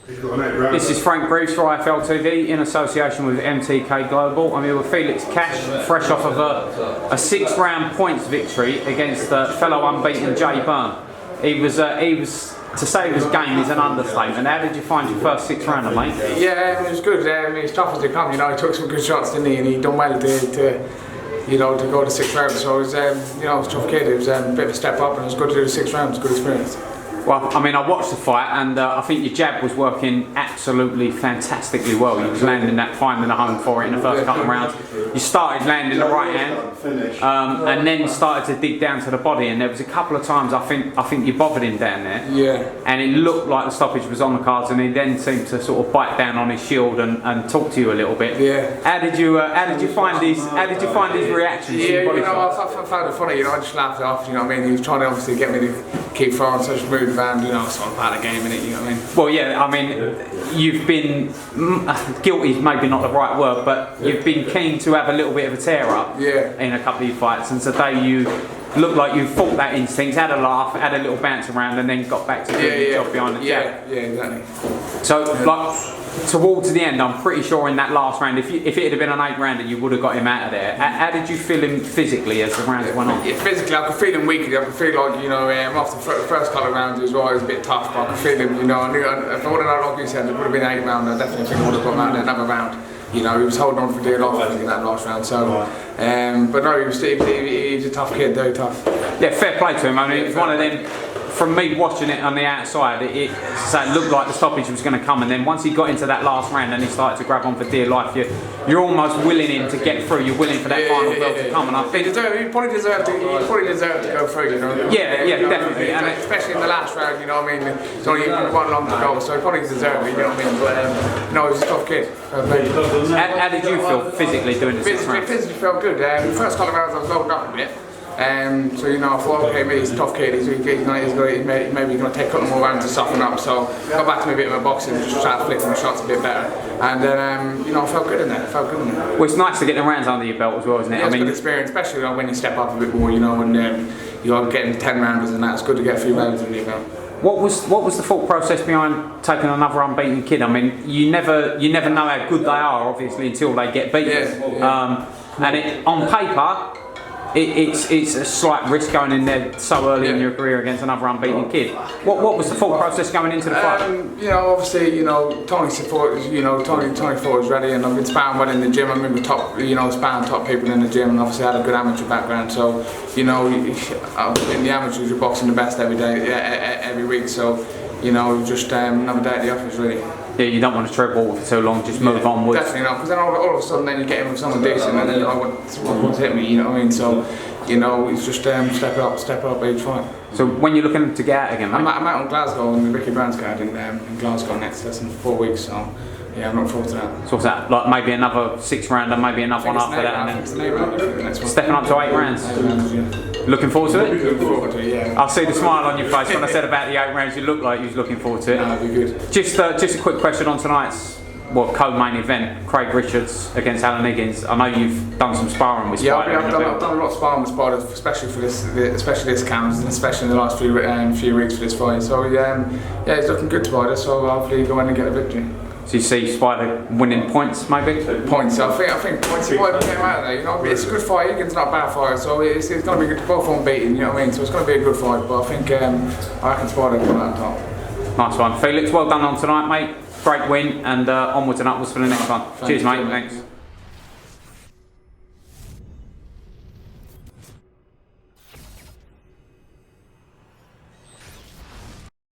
This is Frank Greaves for IFL TV in association with MTK Global. I'm here with Felix Cash, fresh off of a 6-round points victory against fellow unbeaten Byrne. He was to say he was game is an understatement. How did you find your first 6-rounder, mate? Yeah, it was good. He was tough as they come. You know, he took some good shots, didn't he? And he done well to go to 6 rounds. So it was, it was a tough kid. It was a bit of a step up, and it was good to do 6 rounds. Good experience. Well, I mean, I watched the fight, and I think your jab was working absolutely fantastically well. You was landing that, finding a home for it in the first couple of rounds. You started landing the right hand, and then started to dig down to the body. And there was a couple of times I think you bothered him down there. Yeah. And it looked like the stoppage was on the cards, and he then seemed to sort of bite down on his shield and talk to you a little bit. Yeah. How did you find these reactions? Yeah, I found it funny. I just laughed it off. You know what I mean? He was trying to obviously get me to keep throwing such a move. And it's not about a game, innit, you know what I mean? Well, yeah, I mean, you've been guilty is maybe not the right word, but you've been keen to have a little bit of a tear up in a couple of your fights, and today you looked like you fought that instinct, had a laugh, had a little bounce around, and then got back to doing your job behind the jab. Yeah, exactly. So, like, towards the end, I'm pretty sure in that last round, if it had been an 8-rounder, you would have got him out of there. How did you feel him physically as the rounds went on? Yeah, physically, I could feel him weakly. I could feel like, after the first couple of rounds, it was a bit tough, but I could feel him, I knew if I would have had, like you said, it would have been an 8-rounder. I definitely think I would have got him out there another round. He was holding on for dear life, I think, in that last round. So, but no, he was a tough kid, very tough. Yeah, fair play to him. I mean, it was one of them. From me watching it on the outside, it looked like the stoppage was going to come, and then once he got into that last round and he started to grab on for dear life, you're almost willing him to get through. You're willing for that final bell to come, and I think he probably deserved to go through. Yeah, definitely, and especially in the last round. You know what I mean? It's only one long to go, so he probably deserved it. You know what I mean? But no, he was a tough kid. How did you feel physically doing the 6 rounds? Physically felt good. The first couple of rounds I was loaded up a bit. So I thought, okay, he's a tough kid. He's maybe going to take a couple more rounds to soften up. So got back to me a bit of my boxing, just try to flip my shots a bit better. And then I felt good in there. Well, it's nice to get the rounds under your belt as well, isn't it? Yeah, it's a good experience, especially when you step up a bit more. And you're getting 10 rounders and that. It's good to get a few rounds under your belt. What was the thought process behind taking another unbeaten kid? I mean, you never know how good they are, obviously, until they get beaten. Yeah. And on paper, it's a slight risk going in there so early in your career against another unbeaten kid. What was the thought process going into the fight? Obviously, Tony support. Tony thought was ready, and I've been sparring well in the gym. I remember sparring top people in the gym, and obviously I had a good amateur background. So, in the amateurs, you're boxing the best every day, every week. So, just another day at the office, really. Yeah, you don't want to tread water for too long, just move onwards. Definitely not, because then all of a sudden then you get in with someone decent and then you're like, what's hit me, you know what I mean? So, it's just step up each fight. So when you're looking to get out again, mate? I'm out on Glasgow on the Ricky Brown's card in Glasgow next, that's in 4 weeks, so yeah, I'm looking forward to that. So what's that, like maybe another 6-rounder, maybe another one after that? And then stepping up to 8 rounds? 8 rounds, yeah. Looking forward to it? Looking forward to it, yeah. I see the smile on your face when I said about the 8 rounds. You looked like you was looking forward to it. No, it'll be good. Just a quick question on tonight's co-main event, Craig Richards against Alan Higgins. I know you've done some sparring with Spider. Yeah, I've done a lot of sparring with Spider, especially for this camp, and especially in the last few weeks for this fight. So yeah, it's looking good, Spider. So hopefully go in and get a victory. So you see Spider winning points, maybe? Points. I think points. He might get him out of there. It's a good fight. Higgins not a bad fight, so it's going to be good. Both unbeaten. You know what I mean? So it's going to be a good fight. But I think I reckon Spider will come out on top. Nice one, Felix. Well done on tonight, mate. Great win, and onwards and upwards for the next one. Cheers, mate. Thanks.